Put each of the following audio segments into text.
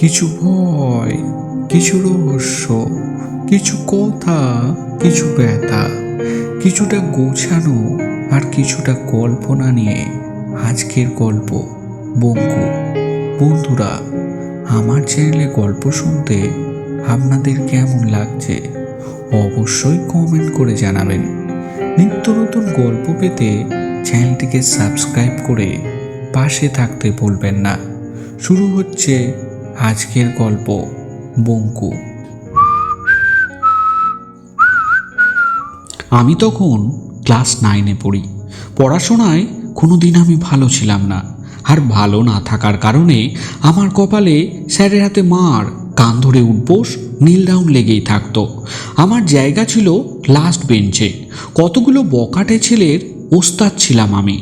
কিছু ভয়, কিছু রহস্য, কিছু কথা, কিছু ব্যথা, কিছুটা গোছানো আর কিছুটা কল্পনা নিয়ে আজকের গল্প বঙ্কু। বন্ধুরা, আমার চ্যানেলে গল্প শুনতে আপনাদের কেমন লাগছে অবশ্যই কমেন্ট করে জানাবেন। নিত্য নতুন গল্প পেতে চ্যানেলটিকে সাবস্ক্রাইব করে পাশে থাকতে ভুলবেন না। শুরু হচ্ছে আজকের গল্প বঙ্কু। আমি তখন ক্লাস 9-এ পড়ি। পড়াশোনায় কোনোদিন আমি ভালো ছিলাম না, আর ভালো না থাকার কারণে আমার কপালে স্যারের হাতে মার, কান ধরে উঠবোস, নীল ডাউন লেগেই থাকতো। আমার জায়গা ছিল লাস্ট বেঞ্চে। কতগুলো বকাটে ছেলের ওস্তাদ ছিলাম আমি।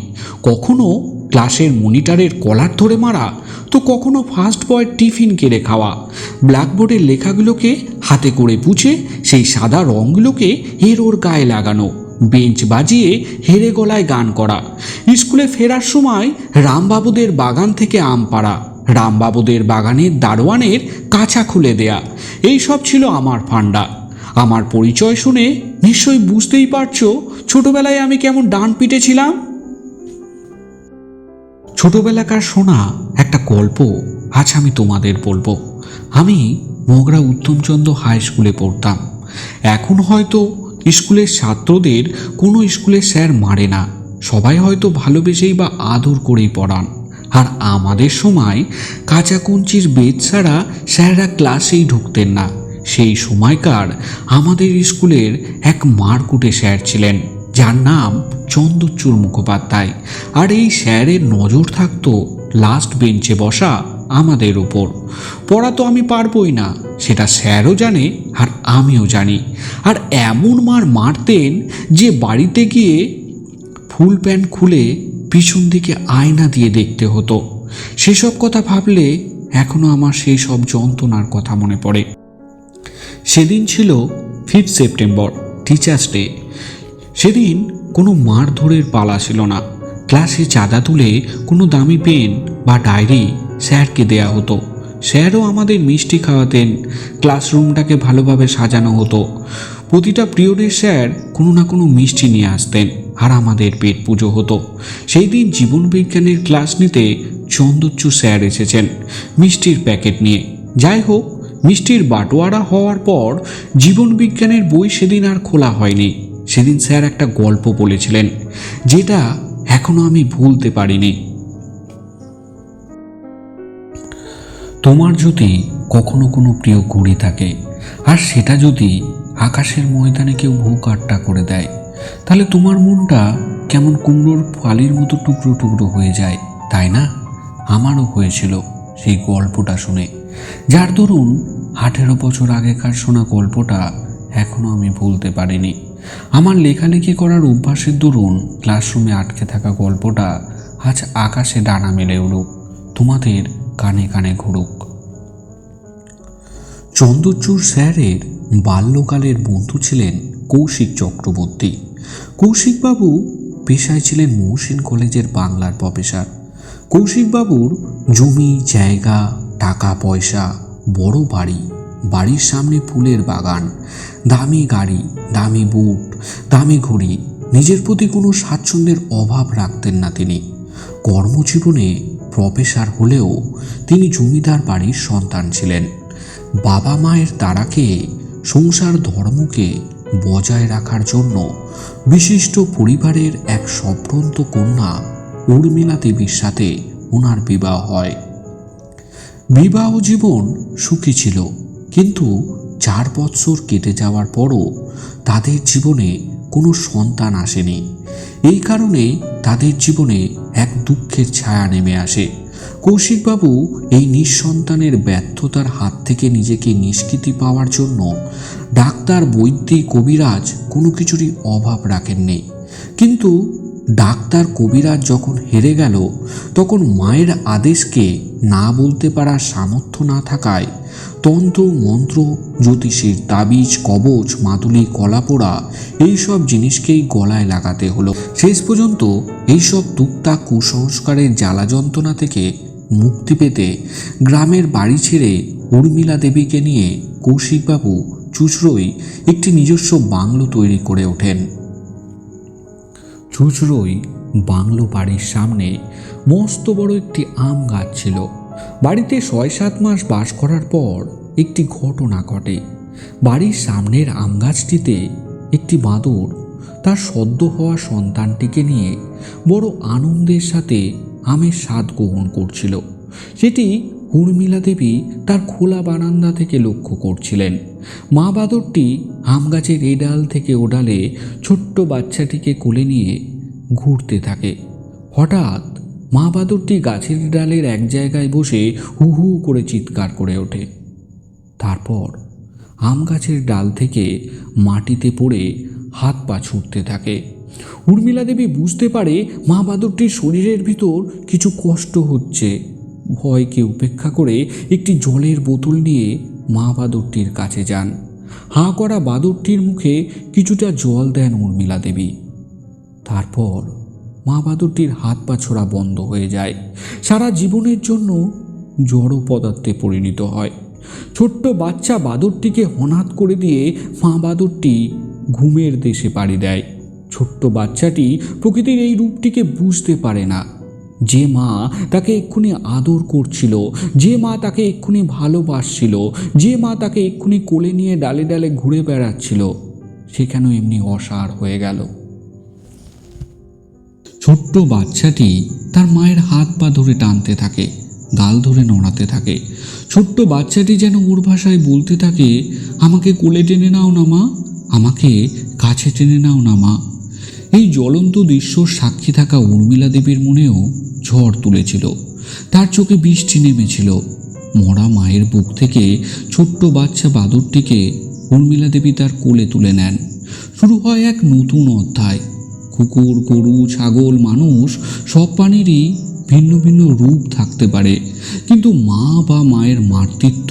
কখনো ক্লাসের মনিটরের কলার ধরে মারা, তো কখনো ফার্স্ট বয়ের টিফিন কেড়ে খাওয়া। ব্ল্যাকবোর্ডের লেখাগুলোকে হাতে করে পুছে সেই সাদা রঙগুলোকে এর ওর গায়ে লাগানো, বেঞ্চ বাজিয়ে হেরে গলায় গান করা। স্কুলে ফেরার সময় রামবাবুদের বাগান থেকে আম পাড়া, রামবাবুদের বাগানের দারোয়ানের কাছা খুলে দেয়া, এই সব ছিল আমার ফান্ডা। আমার পরিচয় শুনে নিশ্চয়ই বুঝতেই পারছো ছোটবেলায় আমি কেমন ডান পিটে ছিলাম। ছোটবেলাকার শোনা একটা গল্প আজ আমি তোমাদের বলবো। আমি মগরা উত্তমচন্দ্র হাই স্কুলে পড়তাম। এখন হয়তো স্কুলের ছাত্রদের কোনো স্কুলের স্যার মারে না, সবাই হয়তো ভালোবেসেই বা আদর করেই পড়ান। আর আমাদের সময় কাঁচা কঞ্চির বেদ ছাড়া স্যাররা ক্লাসেই ঢুকতেন না। সেই সময়কার আমাদের স্কুলের এক মারকুটে স্যার ছিলেন, যার নাম চন্দরচূড় মুখোপাধ্যায়। আর এই স্যারের নজর থাকতো লাস্ট বেঞ্চে বসা আমাদের উপর। পড়া তো আমি পারবই না, সেটা স্যারও জানে আর আমিও জানি। আর এমন মার মারতেন যে বাড়িতে গিয়ে ফুল প্যান্ট খুলে পিছন দিকে আয়না দিয়ে দেখতে হতো। সেসব কথা ভাবলে এখনো আমার সেই সব যন্ত্রণার কথা মনে পড়ে। সেদিন ছিল 5 সেপ্টেম্বর, টিচার্স ডে। সেদিন কোনো মারধরের পালা ছিল না। ক্লাসে চাঁদা তুলে কোনো দামি পেন বা ডায়েরি স্যারকে দেয়া হতো। স্যারও আমাদের মিষ্টি খাওয়াতেন। ক্লাসরুমটাকে ভালোভাবে সাজানো হতো। প্রতিটা পিরিয়ডের স্যার কোনো না কোনো মিষ্টি নিয়ে আসতেন, আর আমাদের পেট পুজো হতো। সেই দিন জীবনবিজ্ঞানের ক্লাস নিতে চন্দরচূড় স্যার এসেছেন মিষ্টির প্যাকেট নিয়ে। যাই হোক, মিষ্টির বাটোয়ারা হওয়ার পর জীবনবিজ্ঞানের বই সেদিন আর খোলা হয়নি। সেদিন স্যার একটা গল্প বলেছিলেন, যেটা এখনো আমি ভুলতে পারিনি। তোমার যদি কখনো কোনো প্রিয় ঘড়ি থাকে, আর সেটা যদি আকাশের ময়দানে কেউ ভোগ আট্টা করে দেয়, তাহলে তোমার মনটা কেমন কুমড়োর ফালির মতো টুকরো টুকরো হয়ে যায়, তাই না? আমারও হয়েছিল সেই গল্পটা শুনে, যার দরুন 18 বছর আগেকার শোনা গল্পটা এখনো আমি ভুলতে পারিনি। আমার লেখালেখি করার অভ্যাসের দরুন ক্লাসরুমে আটকে থাকা গল্পটা আজ আকাশে ডানা মেলে উড়ুক, তোমাদের কানে কানে ঘুরুক। চন্দরচূড় স্যারের বাল্যকালের বন্ধু ছিলেন কৌশিক চক্রবর্তী। কৌশিকবাবু পেশায় ছিলেন মহসিন কলেজের বাংলার প্রফেসর। কৌশিকবাবুর জমি জায়গা, টাকা পয়সা, বড় বাড়ি, বাড়ির সামনে ফুলের বাগান, দামি গাড়ি, দামি বুট, দামি ঘড়ি, নিজের প্রতি কোনো স্বাচ্ছন্দ্যের অভাব রাখতেন না তিনি। কর্মজীবনে প্রফেসর হলেও তিনি জমিদার বাড়ির সন্তান ছিলেন। বাবা মায়ের তাড়াকে, সংসার ধর্মকে বজায় রাখার জন্য বিশিষ্ট পরিবারের এক সম্ভ্রান্ত কন্যা উর্মিলা দেবীর সাথে ওনার বিবাহ হয়। বিবাহ জীবন সুখী ছিল, কিন্তু 4 বৎসর কেটে যাওয়ার পরও তাদের জীবনে কোনো সন্তান আসেনি। এই কারণে তাদের জীবনে এক দুঃখের ছায়া নেমে আসে। কৌশিকবাবু এই নিঃসন্তানের ব্যর্থতার হাত থেকে নিজেকে নিষ্কৃতি পাওয়ার জন্য ডাক্তার, বৈদ্যিক, কবিরাজ কোনো কিছুরই অভাব রাখেননি। কিন্তু ডাক্তার, কবিরাজ যখন হেরে গেল, তখন মায়ের আদেশকে না বলতে পারার সামর্থ্য না থাকায় তন্ত্র মন্ত্র, জ্যোতিষীর তাবিজ, কবচ, মাদুলি, কলাপোড়া এইসব জিনিসকেই গলায় লাগাতে হলো। শেষ পর্যন্ত এইসব টুকটাক কুসংস্কারের জ্বালা যন্ত্রণা থেকে মুক্তি পেতে গ্রামের বাড়ি ছেড়ে উর্মিলা দেবীকে নিয়ে কৌশিকবাবু চুঁচুড়োয় একটি নিজস্ব বাংলো তৈরি করে ওঠেন। চুঁচুড়োয় বাংলো বাড়ির সামনে মস্ত বড় একটি আম গাছ ছিল। বাড়িতে 6-7 মাস বাস করার পর একটি ঘটনা ঘটে। বাড়ির সামনের আম গাছটিতে একটি বাঁদর তার সদ্য হওয়া সন্তানটিকে নিয়ে বড় আনন্দের সাথে আমের স্বাদ গ্রহণ করছিল। সেটি উর্মিলা দেবী তার খোলা বারান্দা থেকে লক্ষ্য করছিলেন। মা বাঁদরটি আম গাছের এ ডাল থেকে ও ডালে ছোট্ট বাচ্চাটিকে কোলে নিয়ে ঘুরতে থাকে। হঠাৎ মা বাঁদরটি গাছের ডালের এক জায়গায় বসে হু হু করে চিৎকার করে ওঠে। তারপর আম গাছের ডাল থেকে মাটিতে পড়ে হাত পা ছুটতে থাকে। উর্মিলা দেবী বুঝতে পারে মা বাঁদরটির শরীরের ভিতর কিছু কষ্ট হচ্ছে। ভয়কে উপেক্ষা করে একটি জলের বোতল নিয়ে মা বাঁদরটির কাছে যান। হাঁ করা বাঁদরটির মুখে কিছুটা জল দেন উর্মিলা দেবী। তারপর মা বাঁদরটির হাত পা ছোড়া বন্ধ হয়ে যায়। সারা জীবনের জন্য জড় পদার্থে পরিণত হয়। ছোট্ট বাচ্চা বাঁদরটিকে হনাথ করে দিয়ে মা বাঁদরটি ঘুমের দেশে পাড়ি দেয়। ছোট্ট বাচ্চাটি প্রকৃতির এই রূপটিকে বুঝতে পারে না। যে মা তাকে এক্ষুনি আদর করছিল, যে মা তাকে এক্ষুনি ভালোবাসছিল, যে মা তাকে এক্ষুনি কোলে নিয়ে ডালে ডালে ঘুরে বেড়াচ্ছিল, সেখানেও এমনি অসাড় হয়ে গেল। ছোট্ট বাচ্চাটি তার মায়ের হাত পা ধরে টানতে থাকে, গাল ধরে নড়াতে থাকে। ছোট্ট বাচ্চাটি যেন ওর ভাষায় বলতে থাকে, আমাকে কোলে টেনে নাও না মা, আমাকে কাছে টেনে নাও না মা। এই জ্বলন্ত দৃশ্যর সাক্ষী থাকা উর্মিলা দেবীর মনেও ঝড় তুলেছিল। তার চোখে বৃষ্টি নেমেছিল। মরা মায়ের বুক থেকে ছোট্ট বাচ্চা বাঁদরটিকে উর্মিলা দেবী তার কোলে তুলে নেন। শুরু হয় এক নতুন অধ্যায়। কুকুর, গরু, ছাগল, মানুষ সব প্রাণীরই ভিন্ন ভিন্ন রূপ থাকতে পারে, কিন্তু মা বা মায়ের মাতৃত্ব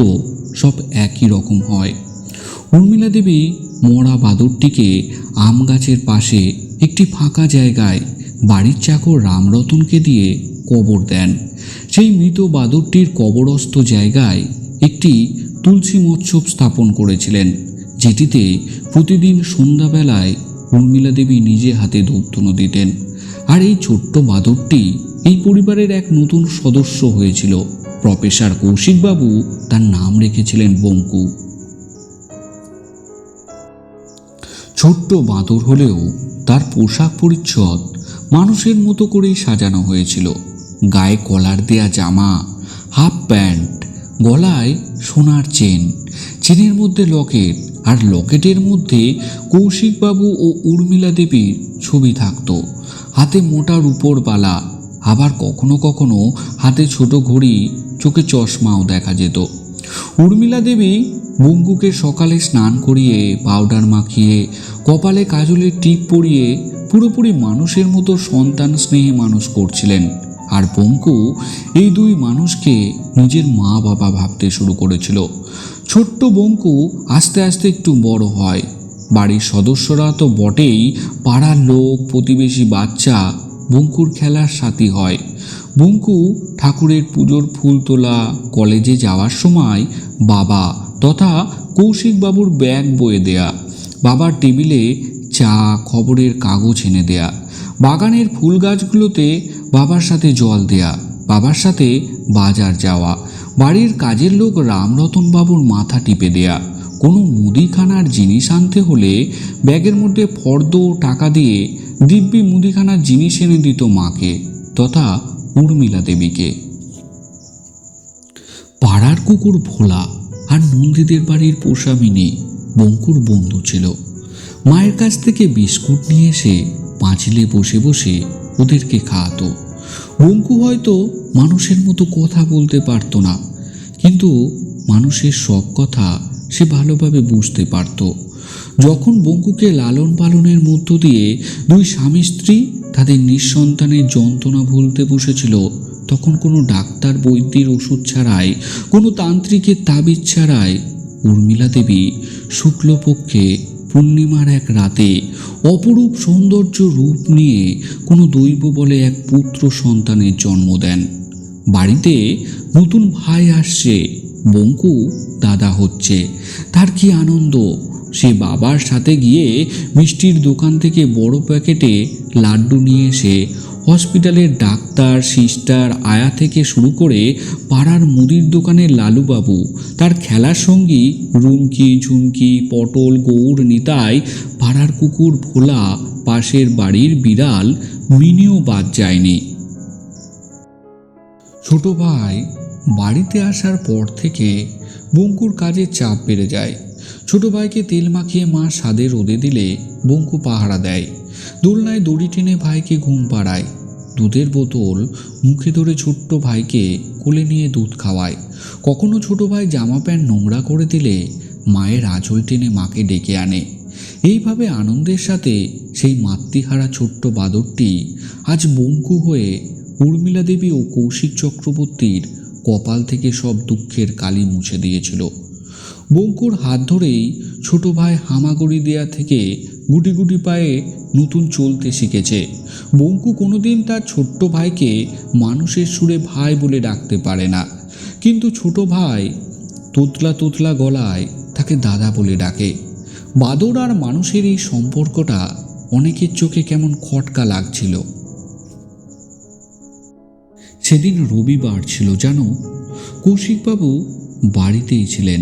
সব একই রকম হয়। উর্মিলা দেবী মরা বাঁদরটিকে আম গাছের পাশে একটি ফাঁকা জায়গায় বাড়ির চাকর রামরতনকে দিয়ে কবর দেন। সেই মৃত বাঁদরটির কবরস্থ জায়গায় একটি তুলসী মৎসব স্থাপন করেছিলেন, যেটিতে প্রতিদিন সন্ধ্যাবেলায় উর্মিলা দেবী নিজে হাতে ধূপধুনো দিতেন। আর এই ছোট্ট বাঁদরটি এই পরিবারের এক নতুন সদস্য হয়েছিল। প্রফেসর কৌশিকবাবু তার নাম রেখেছিলেন বঙ্কু। ছোট্ট বাঁদর হলেও তার পোশাক পরিচ্ছদ মানুষের মতো করেই সাজানো হয়েছিল। গায়ে কলার দেয়া জামা, হাফ প্যান্ট, গলায় সোনার চেন, চেনের মধ্যে লকেট, আর লকেটের মধ্যে কৌশিকবাবু ও উর্মিলা দেবীর ছবি থাকত। হাতে মোটা রূপোর বালা, আবার কখনো কখনো হাতে ছোট ঘড়ি, চোখে চশমাও দেখা যেত। উর্মিলা দেবী বঙ্কুকে সকালে স্নান করিয়ে, পাউডার মাখিয়ে, কপালে কাজলের টিপ পরিয়ে পুরোপুরি মানুষের মতো সন্তান স্নেহে মানুষ করছিলেন। আর বঙ্কু এই দুই মানুষকে নিজের মা বাবা ভাবতে শুরু করেছিল। ছোট্ট বঙ্কু আস্তে আস্তে একটু বড় হয়। বাড়ির সদস্যরা তো বটেই, পাড়ার লোক, প্রতিবেশী বাচ্চা বঙ্কুর খেলার সাথী হয়। বঙ্কু ঠাকুরের পুজোর ফুল তোলা, কলেজে যাওয়ার সময় বাবা তথা কৌশিকবাবুর ব্যাগ বয়ে দেয়া, বাবার টেবিলে চা, খবরের কাগজ এনে দেয়া, বাগানের ফুল গাছগুলোতে বাবার সাথে জল দেয়া, বাবার সাথে বাজার যাওয়া, বাড়ির কাজের লোক রামরতন বাবুর মাথা টিপে দেয়া, কোনো মুদিখানার জিনিস আনতে হলে ব্যাগের মধ্যে ফর্দ টাকা দিয়ে দিব্যি মুদিখানার জিনিস এনে দিত মাকে তথা উর্মিলা দেবীকে। পাড়ার কুকুর ভোলা আর নন্দীদের বাড়ির পোষা মিনি বঙ্কুর বন্ধু ছিল। মায়ের কাছ থেকে বিস্কুট নিয়ে এসে পাঁচিলে বসে বসে ওদেরকে খাওয়াতো। বঙ্কু হয়তো মানুষের মতো কথা বলতে পারতো না, কিন্তু মানুষের সব কথা সে ভালোভাবে বুঝতে পারত। যখন বঙ্কুকে লালন পালনের মধ্য দিয়ে দুই স্বামী স্ত্রী তাদের নিঃসন্তানের যন্ত্রণা ভুলতে বসেছিল, তখন কোনো ডাক্তার বৈদ্যের ওষুধ ছাড়াই, কোনো তান্ত্রিকের তাবিজ ছাড়াই উর্মিলা দেবী শুক্লপক্ষে পূর্ণিমার এক রাতে অপরূপ সৌন্দর্য রূপ নিয়ে কোনো দৈব বলে এক পুত্র সন্তানের জন্ম দেন। বাড়িতে নতুন ভাই আসছে, বঙ্কু দাদা হচ্ছে। তার কি আনন্দ! সে বাবার সাথে গিয়ে মিষ্টির দোকান থেকে বড় প্যাকেটে লাড্ডু নিয়ে এসে হসপিটালের ডাক্তার, সিস্টার, আয়া থেকে শুরু করে পাড়ার মুদির দোকানের লালুবাবু, তার খেলার সঙ্গী রুমকি, ঝুমকি, পটল, গৌর, নিতাই, পাড়ার কুকুর ভোলা, পাশের বাড়ির বিড়াল মিনিও বাদ যায়নি। ছোট ভাই বাড়িতে আসার পর থেকে বঙ্কুর কাজের চাপ বেড়ে যায়। ছোট ভাইকে তেল মাখিয়ে মা স্বাদে রোদে দিলে বঙ্কু পাহারা দেয়। দোলনায় দড়ি টেনে ভাইকে ঘুম পাড়ায়। দুধের বোতল মুখে ধরে ছোট্ট ভাইকে কোলে নিয়ে দুধ খাওয়ায়। কখনো ছোট ভাই জামা প্যান্ট নোংরা করে দিলে মায়ের আঁচল টেনে মাকে ডেকে আনে। এইভাবে আনন্দের সাথে সেই মাতৃহারা ছোট্ট বাদরটি আজ বঙ্কু হয়ে উর্মিলা দেবী ও কৌশিক চক্রবর্তীর কপাল থেকে সব দুঃখের কালি মুছে দিয়েছিল। বঙ্কুর হাত ধরেই ছোট ভাই হামাগুড়ি দেয়া থেকে গুটি গুটি পায়ে নতুন চলতে শিখেছে। বঙ্কু কোনোদিন তার ছোট্ট ভাইকে মানুষের সুরে ভাই বলে ডাকতে পারে না, কিন্তু ছোট ভাই তোতলা তোতলা গলায় তাকে দাদা বলে ডাকে। বাদর আর মানুষের এই সম্পর্কটা অনেকের চোখে কেমন খটকা লাগছিল। সেদিন রবিবার ছিল জানো। কৌশিকবাবু বাড়িতেই ছিলেন।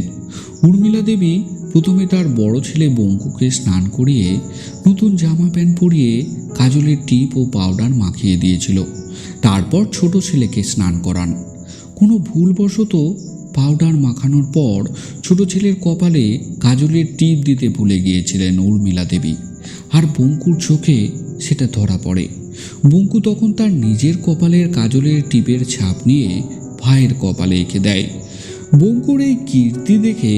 উর্মিলা দেবী প্রথমে তার বড় ছেলে বঙ্কুকে স্নান করিয়ে নতুন জামা প্যান্ট পরিয়ে কাজলের টিপ ও পাউডার মাখিয়ে দিয়েছিল। তারপর ছোট ছেলেকে স্নান করান। কোনো ভুলবশত পাউডার মাখানোর পর ছোট ছেলের কপালে কাজলের টিপ দিতে ভুলে গিয়েছিলেন উর্মিলা দেবী, আর বঙ্কুর চোখে সেটা ধরা পড়ে। বঙ্কু তখন তার নিজের কপালের কাজলের টিপের ছাপ নিয়ে ভাইয়ের কপালে এঁকে দেয়। বঙ্কুর এই কীর্তি দেখে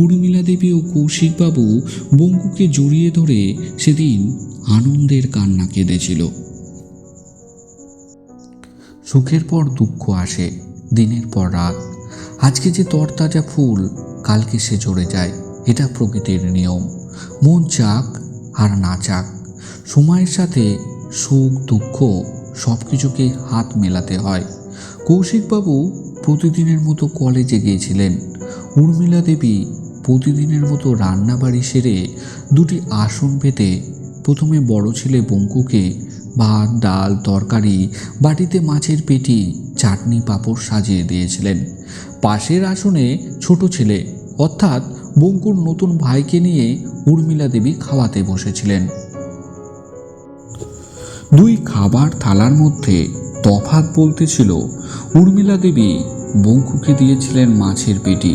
উর্মিলা দেবী ও কৌশিকবাবু বঙ্কুকে জড়িয়ে ধরে সেদিন আনন্দের কান্না কেঁদেছিল। সুখের পর দুঃখ আসে, দিনের পর রাত। আজকে যে তরতাজা ফুল, কালকে সে ঝরে যায়, এটা প্রকৃতির নিয়ম। মন চাক আর না চাক, সময়ের সাথে সুখ দুঃখ সব কিছুকে হাত মেলাতে হয়। কৌশিকবাবু প্রতিদিনের মতো কলেজে গিয়েছিলেন। উর্মিলা দেবী প্রতিদিনের মতো রান্নাবাড়ি সেরে দুটি আসন পেতে প্রথমে বড় ছেলে বঙ্কুকে ভাত, ডাল, তরকারি, বাটিতে মাছের পেটি, চাটনি, পাঁপড় সাজিয়ে দিয়েছিলেন। পাশের আসনে ছোট ছেলে অর্থাৎ বঙ্কুর নতুন ভাইকে নিয়ে উর্মিলা দেবী খাওয়াতে বসেছিলেন। দুই খাবার থালার মধ্যে তফাৎ বলতে ছিল, উর্মিলা দেবী বঙ্কুকে দিয়েছিলেন মাছের পেটি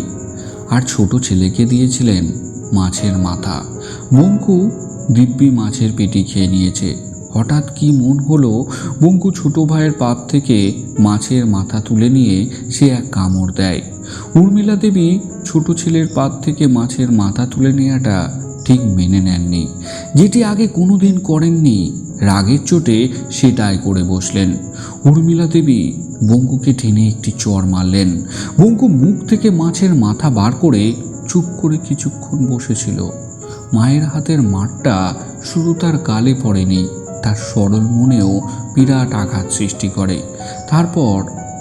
আর ছোট ছেলেকে দিয়েছিলেন মাছের মাথা। বঙ্কু দিব্যি মাছের পেটি খেয়ে নিয়েছে। হঠাৎ কি মন হলো, বঙ্কু ছোট ভাইয়ের পাত থেকে মাছের মাথা তুলে নিয়ে সে এক কামড় দেয়। উর্মিলা দেবী ছোট ছেলের পাত থেকে মাছের মাথা তুলে নেওয়াটা ঠিক মেনে নেননি, যেটি আগে কোনোদিন করেননি। রাগের চোটে সেটাই করে বসলেন। উর্মিলা দেবী বঙ্কুকে টেনে একটি চড় মারলেন। বঙ্কু মুখ থেকে মাছের মাথা বার করে চুপ করে কিছুক্ষণ বসেছিল। মায়ের হাতের মারটা শুধু তার গালে পড়েনি, তার সরল মনেও বিরাট আঘাত সৃষ্টি করে। তারপর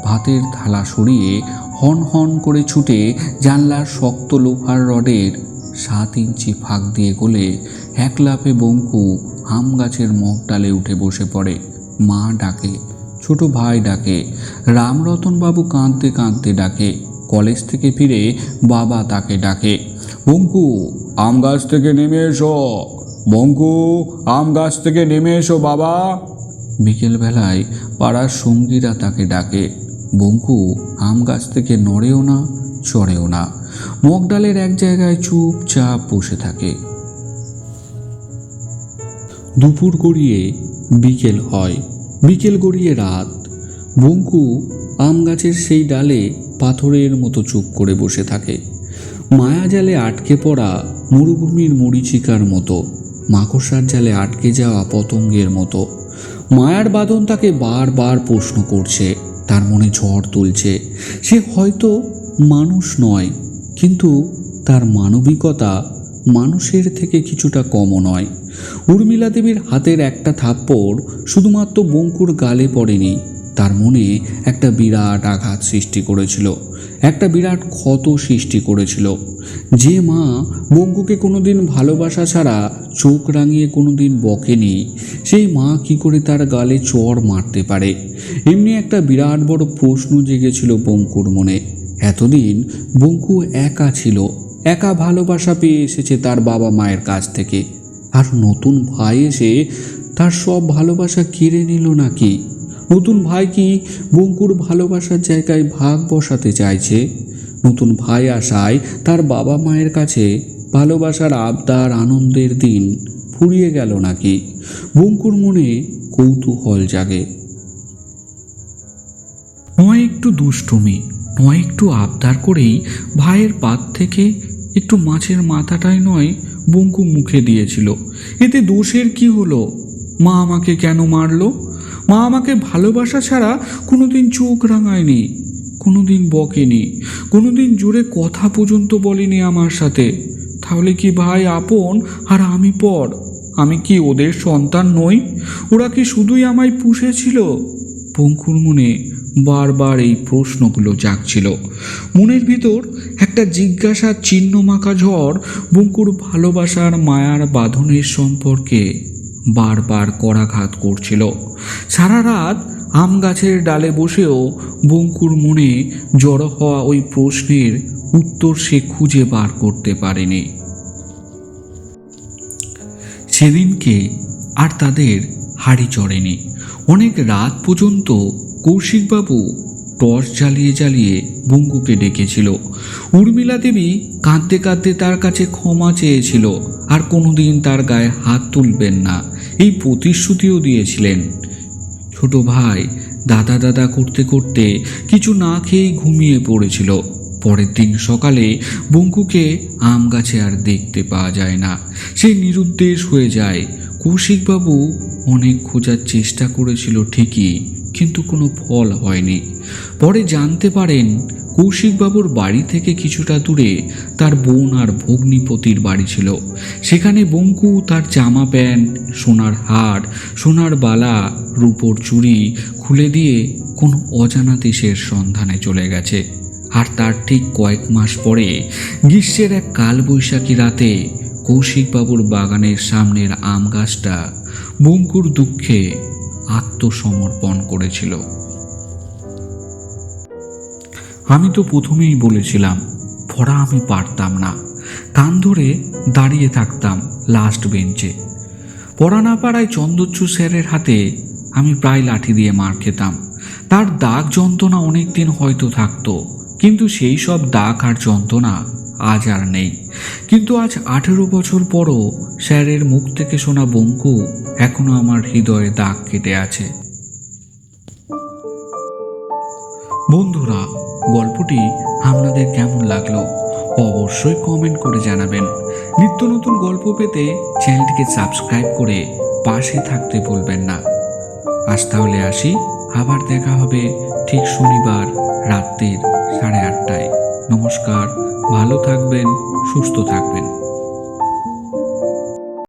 ভাতের থালা সরিয়ে হন হন করে ছুটে জানলার শক্ত লোহার রডের 7 ইঞ্চি ফাঁক দিয়ে গলে এক লাফে বঙ্কু আম গাছের মগডালে উঠে বসে পড়ে। মা ডাকে, ছোট ভাই ডাকে, রামরতনবাবু কাঁদতে কাঁদতে ডাকে। কলেজ থেকে ফিরে বাবা তাকে ডাকে, বঙ্কু আম গাছ থেকে নেমে এসো, বঙ্কু আম গাছ থেকে নেমে এসো বাবা। বিকেলবেলায় পাড়ার সঙ্গীরা তাকে ডাকে। বঙ্কু আম গাছ থেকে নড়েও না, চড়েও না, মগডালের এক জায়গায় চুপচাপ বসে থাকে। দুপুর গড়িয়ে বিকেল হয়, বিকেল গড়িয়ে রাত। বঙ্কু আম গাছের সেই ডালে পাথরের মতো চুপ করে বসে থাকে, মায়াজালে আটকে পড়া মরুভূমির মরীচিকার মতো, মাকড়সার জালে আটকে যাওয়া পতঙ্গের মতো। মায়ার বাঁধন তাকে বারবার প্রশ্ন করছে, তার মনে ঝড় তুলছে। সে হয়তো মানুষ নয়, কিন্তু তার মানবিকতা মানুষের থেকে কিছুটা কমও নয়। উর্মিলা দেবীর হাতের একটা থাপ্পড় শুধুমাত্র বঙ্কুর গালে পড়েনি, তার মনে একটা বিরাট আঘাত সৃষ্টি করেছিল, একটা বিরাট ক্ষত সৃষ্টি করেছিল। যে মা বঙ্কুকে কোনোদিন ভালোবাসা ছাড়া চোখ রাঙিয়ে কোনোদিন বকেনি, সেই মা কি করে তার গালে চড় মারতে পারে? এমনি একটা বিরাট বড় প্রশ্ন জেগেছিল বঙ্কুর মনে। এতদিন বঙ্কু একা ছিল, একা ভালোবাসা পেয়ে এসেছে তার বাবা মায়ের কাছ থেকে, আর নতুন ভাই এসে তার সব ভালোবাসা কেড়ে নিল নাকি? নতুন ভাই কি বঙ্কুর ভালোবাসার জায়গায় ভাগ বসাতে চাইছে? নতুন ভাই আসায় তার বাবা মায়ের কাছে ভালোবাসার আবদার, আনন্দের দিন ফুরিয়ে গেল নাকি? বঙ্কুর মনে কৌতূহল জাগে। নয় একটু দুষ্টুমি, নয় একটু আবদার করেই ভাইয়ের পাত থেকে একটু মাছের মাথাটাই নয় বঙ্কু মুখে দিয়েছিল। এতে দোষের কি হলো? মা আমাকে কেন মারলো? মা আমাকে ভালোবাসা ছাড়া কোনোদিন চোখ রাঙায়নি, কোনোদিন বকেনি, কোনোদিন জোরে কথা পর্যন্ত বলেনি আমার সাথে। তাহলে কি ভাই আপন আর আমি পর? আমি কি ওদের সন্তান নই? ওরা কি শুধুই আমায় পুষেছিল? বঙ্কুর মনে বারবার এই প্রশ্নগুলো জাগছিল। মনের ভিতর একটা জিজ্ঞাসার চিহ্ন মাখা ঝড় বঙ্কুর ভালোবাসার মায়ার বাঁধনের সম্পর্কে বারবার করাঘাত করছিল। সারা রাত আম গাছের ডালে বসেও বঙ্কুর মনে জড়ো হওয়া ওই প্রশ্নের উত্তর সে খুঁজে বার করতে পারেনি। সেদিনকে আর তাদের হাড়ি চড়েনি। অনেক রাত পর্যন্ত কৌশিকবাবু টর্চ জ্বালিয়ে জ্বালিয়ে বঙ্কুকে ডেকেছিল। উর্মিলা দেবী কাঁদতে কাঁদতে তার কাছে ক্ষমা চেয়েছিল, আর কোনোদিন তার গায়ে হাত তুলবেন না এই প্রতিশ্রুতিও দিয়েছিলেন। ছোট ভাই দাদা দাদা করতে করতে কিছু না খেয়েই ঘুমিয়ে পড়েছিল। পরের দিন সকালে বঙ্কুকে আম গাছে আর দেখতে পাওয়া যায় না, সে নিরুদ্দেশ হয়ে যায়। কৌশিকবাবু অনেক খোঁজার চেষ্টা করেছিল ঠিকই, কিন্তু কোনো ফল হয়নি। পরে জানতে পারেন কৌশিকবাবুর বাড়ি থেকে কিছুটা দূরে তার বোন আর ভগ্নিপতির বাড়ি ছিল। সেখানে বঙ্কু তার জামা প্যান্ট, সোনার হার, সোনার বালা, রূপোর চুড়ি খুলে দিয়ে কোনো অজানা দেশের সন্ধানে চলে গেছে। আর তার ঠিক কয়েক মাস পরে গ্রীষ্মের এক কালবৈশাখী রাতে কৌশিকবাবুর বাগানের সামনের আম গাছটা বঙ্কুর দুঃখে আত্মসমর্পণ করেছিল। আমি তো প্রথমেই বলেছিলাম পড়া আমি পারতাম না, কান ধরে দাঁড়িয়ে থাকতাম লাস্ট বেঞ্চে। পড়া না পারায় চন্দ্রচূড় স্যারের হাতে আমি প্রায় লাঠি দিয়ে মার খেতাম। তার দাগ যন্ত্রণা অনেক দিন হয়তো থাকতো, কিন্তু সেই সব দাগ আর যন্ত্রণা আজ আর নেই। কিন্তু আজ 18 বছর পরও স্যারের মুখ থেকে শোনা বঙ্কু এখনো আমার হৃদয়ে দাগ কেটে আছে। বন্ধুরা, গল্পটি আপনাদের কেমন লাগলো অবশ্যই কমেন্ট করে জানাবেন। নিত্য নতুন গল্প পেতে চ্যানেলটিকে সাবস্ক্রাইব করে পাশে থাকতে ভুলবেন না। আজ তাহলে আসি, আবার দেখা হবে ঠিক শনিবার রাত্রির 8:30টায়। নমস্কার, ভালো থাকবেন, সুস্থ থাকবেন।